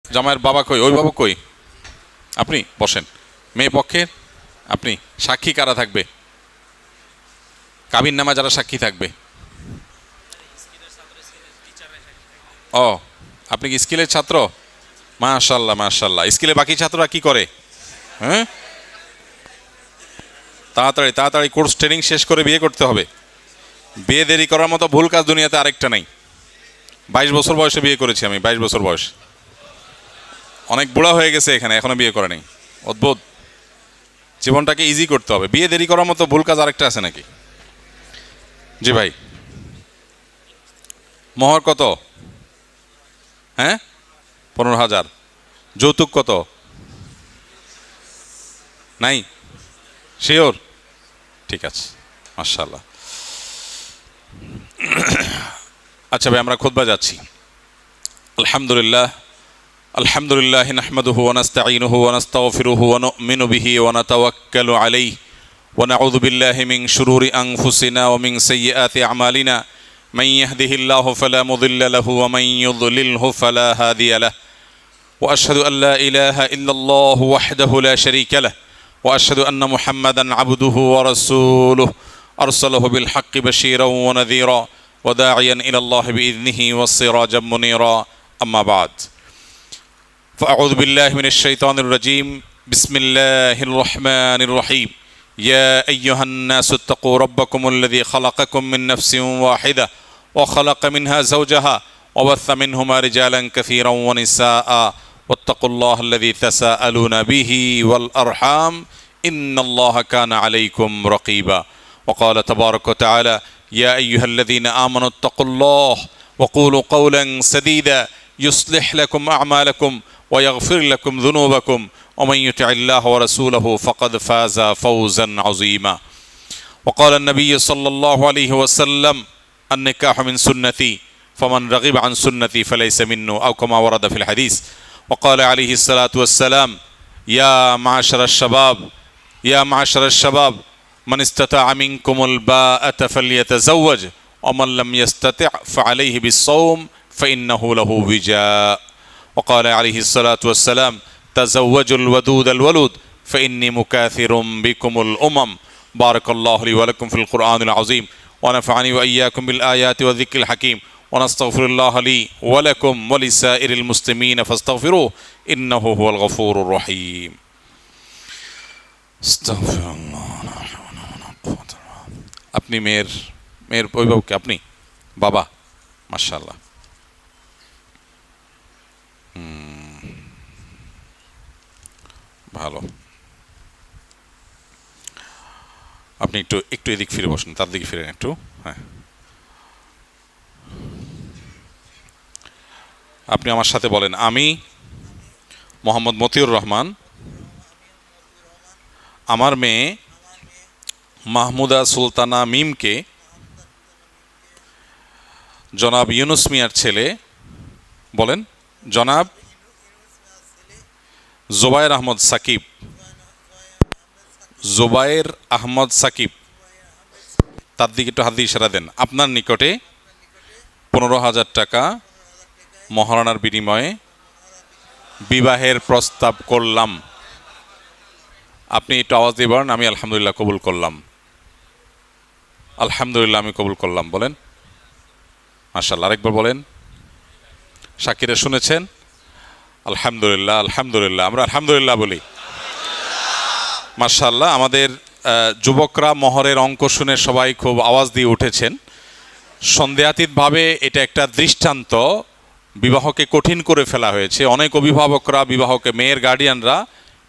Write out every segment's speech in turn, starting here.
জামাইয়ের বাবা কই? ওই বাবা কই? আপনি বসেন। মেয়ে পক্ষের আপনি সাক্ষী কারা থাকবে? কাবিন নামা যারা সাক্ষী থাকবে? ও, আপনি কি স্কিলের ছাত্র? মাশাল্লাহ মাশাল্লাহ। স্কিলে বাকি ছাত্ররা কি করে? হ্যাঁ, তাড়াতাড়ি তাড়াতাড়ি কোর্স ট্রেনিং শেষ করে বিয়ে করতে হবে। বিয়ে দেরি করার মতো ভুল কাজ দুনিয়াতে আরেকটা নাই। 22 বছর বয়সে বিয়ে করেছি আমি, 22 বছর বয়স। অনেক বুড়া হয়ে গেছে এখানে, এখনো বিয়ে করে নেই। অদ্ভুত। জীবনটাকে ইজি করতে হবে। বিয়ে দেরি করার মতো ভুল কাজ আরেকটা আছে নাকি? জি ভাই। মোহর কত? হ্যাঁ, 15,000। যৌতুক কত? নাই? শিওর? ঠিক আছে, মাশাআল্লাহ। আচ্ছা ভাই, আমরা খুতবা যাচ্ছি। আলহামদুলিল্লাহ আলহামদুলিল্লাহ নাহমাদুহু ওয়া নাস্তাঈনুহু ওয়া নাস্তাগফিরুহু ওয়া নু'মিনু বিহি ওয়া নাতাওয়াক্কালু আলাইহি ওয়া নাউযু বিল্লাহি মিন শুরুরি আনফুসিনা ওয়া মিন সাইয়্যাতি আমালিনা মান ইয়াহদিহিল্লাহু ফালা মুদিল্লা লাহু ওয়া মান ইউদ্লিলহু ফালা হাদিয়া লাহু ওয়া আশহাদু আল লা ইলাহা ইল্লাল্লাহু ওয়াহদাহু লা শারীকা লাহু ওয়া আশহাদু আন্না মুহাম্মাদান আবদুহু ওয়া রাসূলুহু আরসালাহু বিল হাক্কি বাশীরান ওয়া নাযীরা ওয়া দাঈয়ান ইলাল্লাহি বিইذনিহি ওয়াস সিরাজাম মুনীরা। আম্মা বা'দ। فأعوذ بالله من الشيطان الرجيم. بسم الله الرحمن الرحيم. يا أيها الناس اتقوا ربكم الذي خلقكم من نفس واحدة وخلق منها زوجها وبث منهما رجالا كثيرا ونساء واتقوا الله الذي تساءلون به والأرحام إن الله كان عليكم رقيبا. وقال تبارك وتعالى: يا أيها الذين آمنوا اتقوا الله وقولوا قولا سديدا يصلح لكم أعمالكم ويغفر لكم ذنوبكم ومن يطع الله ورسوله فقد فاز فوزا عظيما. وقال النبي صلى الله عليه وسلم: النكاح من سنتي فمن رغب عن سنتي فليس منه، أو كما ورد في الحديث. وقال عليه الصلاة والسلام: يا معشر الشباب من استطاع منكم الباءة فليتزوج ومن لم يستطع فعليه بالصوم فإنه له وجاء. وقال عليه الصلاة والسلام: تزوجوا الودود الولود فإني مكاثر بكم الأمم. بارك الله لي ولكم في القرآن العظيم ونفعني وإياكم بالآيات والذكر الحكيم ونستغفر الله لي ولكم ولسائر المسلمين فاستغفروه إنه هو الغفور الرحيم. استغفر الله. আপনি মেয়ের অভিভাবক? আপনি বাবা? মাশাআল্লাহ। ভালো। আপনি একটু এদিক ফিরে বসুন, তার দিকে ফিরেন একটু। হ্যাঁ, আপনি আমার সাথে বলেন: আমি মোহাম্মদ মতিউর রহমান আমার মেয়ে মাহমুদা সুলতানা মিমকে জনাব ইউনুস মিয়ার ছেলে, বলেন, জনাব জুবায়ের আহমদ সাকিব, তার দিকে একটু হাত দিয়ে ইশারা দেন, আপনার নিকটে 15,000 টাকা মহারণার বিনিময়ে বিবাহের প্রস্তাব করলাম। আপনি একটু আওয়াজ দিয়ে বলেন: আমি আলহামদুলিল্লাহ কবুল করলাম। আলহামদুলিল্লাহ, আমি কবুল করলাম বলেন। মাশাআল্লাহ। আরেকবার বলেন। সাকিরা শুনেছেন? আলহামদুলিল্লাহ আলহামদুলিল্লাহ। আমরা আলহামদুলিল্লাহ বলি। মাশাআল্লাহ। আমাদের যুবকরা মহরের অঙ্ক শুনে সবাই খুব আওয়াজ দিয়ে উঠেছেন। সন্দেহাতীতভাবে এটা একটা দৃষ্টান্ত। বিবাহকে কঠিন করে ফেলা হয়েছে। অনেক অভিভাবকরা মেয়ের গার্ডিয়ানরা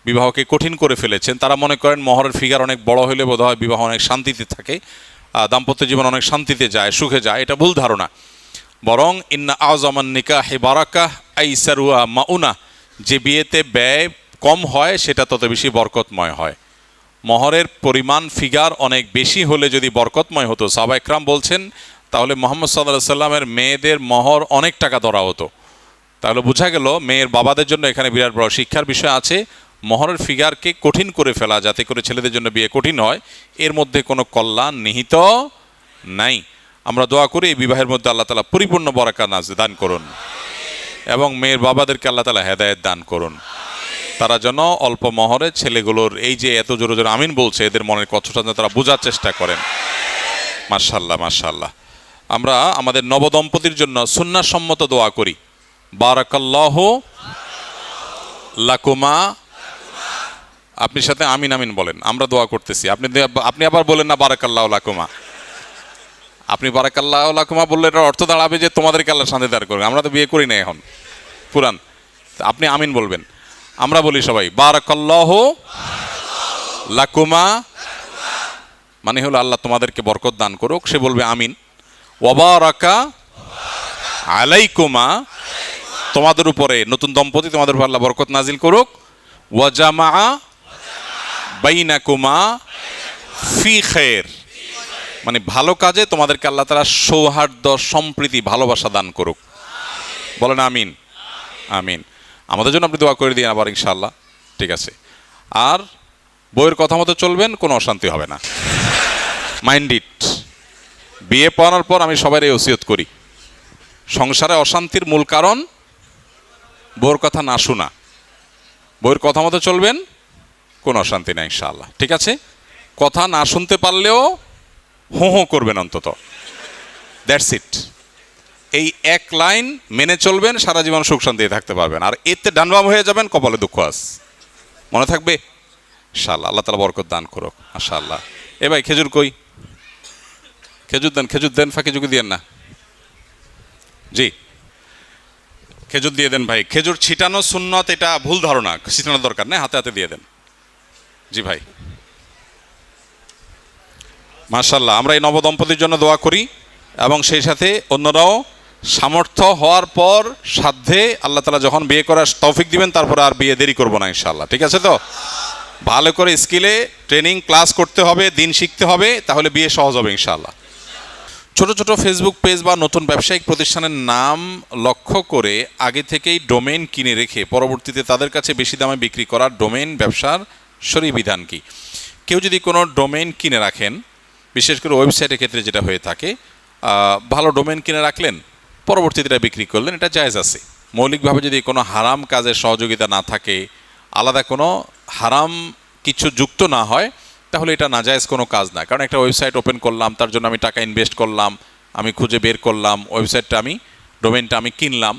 বিবাহকে কঠিন করে ফেলেছেন। তারা মনে করেন মহরের ফিগার অনেক বড় হলে বোধহয় বিবাহ অনেক শান্তিতে থাকে, দাম্পত্য জীবন অনেক শান্তিতে যায়, সুখে যায়। এটা ভুল ধারণা। বরং ইন্না আযমান নিকাহি বারাকাহ আইসারুহা মাউনা, যে বিয়েতে ব্যয় কম হয় সেটা তত বেশি বরকতময় হয়। মহরের পরিমাণ ফিগার অনেক বেশি হলে যদি বরকতময় হতো, সাহাবা ইকরাম বলছেন, তাহলে মুহাম্মদ সাল্লাল্লাহু আলাইহি সাল্লামের মেয়েদের মহর অনেক টাকা ধরা হতো। তাহলে বোঝা গেল মেয়ের বাবাদের জন্য এখানে বিরাট বড় শিক্ষার বিষয় আছে। মহরের ফিগারকে কঠিন করে ফেলা যাতে করে ছেলেদের জন্য বিয়ে কঠিন হয়, এর মধ্যে কোনো কল্যাণ নিহিত নাই। আমরা দোয়া করি এই বিবাহের মধ্যে আল্লাহ তাআলা পরিপূর্ণ বরাকা দান করুন। এবং মেয়ের বাবাদেরকে আল্লাহ তাআলা হেদায়েত দান করুন। তারা যেন অল্প মহরে ছেলেগুলোর এই যে এত জোরে জোরে আমিন বলছে এদের মনের কষ্টটা যেন তারা বোঝার চেষ্টা করেন। মাশাআল্লাহ মাশাআল্লাহ। আমরা আমাদের নবদম্পতির জন্য সুন্নাহসম্মত দোয়া করি। বারাকাল্লাহু লাকুমা, আপনি সাথে আমিন আমিন বলেন, আমরা দোয়া করতেছি, আপনি আবার বলেন না বারাকাল্লাহু লাকুমা। আপনি বারাকাল্লাহু লাকুমা বললে এটার অর্থ দাঁড়াবে যে তোমাদেরকে আল্লাহ শান্তি দান করবে। আমরা তো বিয়ে করি না এখন পুরান, আপনি আমিন বলবেন। আমরা বলি সবাই বারাকাল্লাহু লাকুমা, মানে হলো আল্লাহ তোমাদেরকে বরকত দান করুক, সে বলবে আমিন। ওয়া বারাকা আলাইকুমা, তোমাদের উপরে নতুন দম্পতি তোমাদের উপর আল্লাহ বরকত নাজিল করুক। ওয়া জামাআ বাইনাকুমা ফি খায়র, মানে ভালো কাজে তোমাদেরকে আল্লাহ তাআলা সৌহার্দ্য সম্প্রীতি ভালোবাসা দান করুক। বলেন আমিন আমিন। আমাদের জন্য আপনি দোয়া করে দিন আবার ইনশাআল্লাহ, ঠিক আছে। আর বইয়ের কথা মতো চলবেন, কোনো অশান্তি হবে না, মাইন্ড ইট। বিয়ে পড়ানোর পর আমি সবাই এই ওসিয়ত করি, সংসারে অশান্তির মূল কারণ বউর কথা না শোনা। বউয়ের কথা মতো চলবেন, কোনো অশান্তি নাই ইনশাআল্লাহ, ঠিক আছে। কথা না শুনতে পারলেও হো হো করবেন অন্তত, দ্যাটস ইট। এই এক লাইন মেনে চলবেন, সারা জীবন সুখ শান্তিতে থাকতে পারবেন। আর এতে ডানবাম হয়ে যাবেন, কপালে দুঃখ আস, মনে থাকবে ইনশাআল্লাহ। আল্লাহ তাআলা বরকত দান করুক মাশাআল্লাহ। এ ভাই খেজুর কই? খেজুর দেন, খেজুর দেন, ফাঁকি ঝুঁকি দিয়েন না। জি খেজুর দিয়ে দেন ভাই। খেজুর ছিটানো সুন্নত, এটা ভুল ধারণা, ছিটানোর দরকার নেই, হাতে হাতে দিয়ে দেন। জি ভাই মাশাআল্লাহ। আমরা এই নবদম্পতির জন্য দোয়া করি এবং সেই সাথে অন্যরাও সামর্থ্য হওয়ার পর সাধ্যে আল্লাহ তাআলা যখন বিয়ে করার তৌফিক দিবেন তারপর আর বিয়ে দেরি করবো না ইনশাআল্লাহ, ঠিক আছে। তো ভালো করে স্কিলে ট্রেনিং ক্লাস করতে হবে, দিন শিখতে হবে, তাহলে বিয়ে সহজ হবে ইনশাআল্লাহ। ছোট ছোট ফেসবুক পেজ বা নতুন ব্যবসায়িক প্রতিষ্ঠানের নাম লক্ষ্য করে আগে থেকেই ডোমেইন কিনে রেখে পরবর্তীতে তাদের কাছে বেশি দামে বিক্রি করা ডোমেইন ব্যবসার শরীয়ী বিধান কি? কেউ যদি কোনো ডোমেইন কিনে রাখেন, বিশেষ করে ওয়েবসাইটের ক্ষেত্রে যেটা হয়ে থাকে, ভালো ডোমেইন কিনে রাখলেন, পরবর্তীতে এটা বিক্রি করলেন, এটা জায়েজ আছে। মৌলিকভাবে যদি কোনো হারাম কাজের সহযোগিতা না থাকে, আলাদা কোনো হারাম কিছু যুক্ত না হয়, তাহলে এটা নাজায়েজ কোনো কাজ না। কারণ একটা ওয়েবসাইট ওপেন করলাম, তার জন্য আমি টাকা ইনভেস্ট করলাম, আমি খুঁজে বের করলাম, ওয়েবসাইটটা আমি ডোমেইনটা আমি কিনলাম,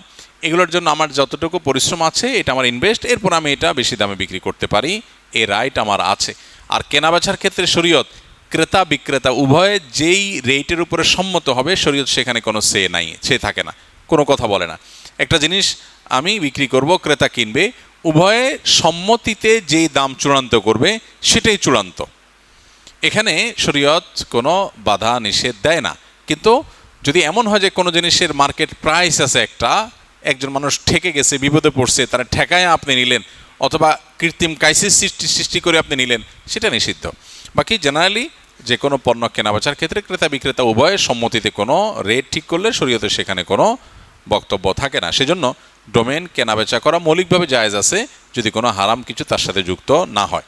এগুলোর জন্য আমার যতটুকু পরিশ্রম আছে এটা আমার ইনভেস্ট, এরপর আমি এটা বেশি দামে বিক্রি করতে পারি, এই রাইট আমার আছে। আর কেনাবেচার ক্ষেত্রে শরীয়ত ক্রেতা বিক্রেতা উভয়ে যেই রেটের উপরে সম্মত হবে, শরীয়ত সেখানে কোনো সে নাই, সে থাকে না, কোনো কথা বলে না। একটা জিনিস আমি বিক্রি করব, ক্রেতা কিনবে, উভয়ে সম্মতিতে যেই দাম চূড়ান্ত করবে সেটাই চূড়ান্ত। এখানে শরীয়ত কোনো বাধা নিষেধ দেয় না। কিন্তু যদি এমন হয় যে কোনো জিনিসের মার্কেট প্রাইস আছে একটা, একজন মানুষ ঠেকে গেছে, বিপদে পড়ছে, তারা ঠেকায় আপনি নিলেন, অথবা কৃত্রিম ক্রাইসিস সৃষ্টি করে আপনি নিলেন, সেটা নিষিদ্ধ। বাকি জেনারেলি যে কোনো পণ্য কেনাবেচার ক্ষেত্রে ক্রেতা বিক্রেতা উভয়ের সম্মতিতে কোনো রেট ঠিক করলে শরীয়তে সেখানে কোনো বক্তব্য থাকে না। সেজন্য ডোমেইন কেনাবেচা করা মৌলিকভাবে জায়েজ আছে, যদি কোনো হারাম কিছু তার সাথে যুক্ত না হয়।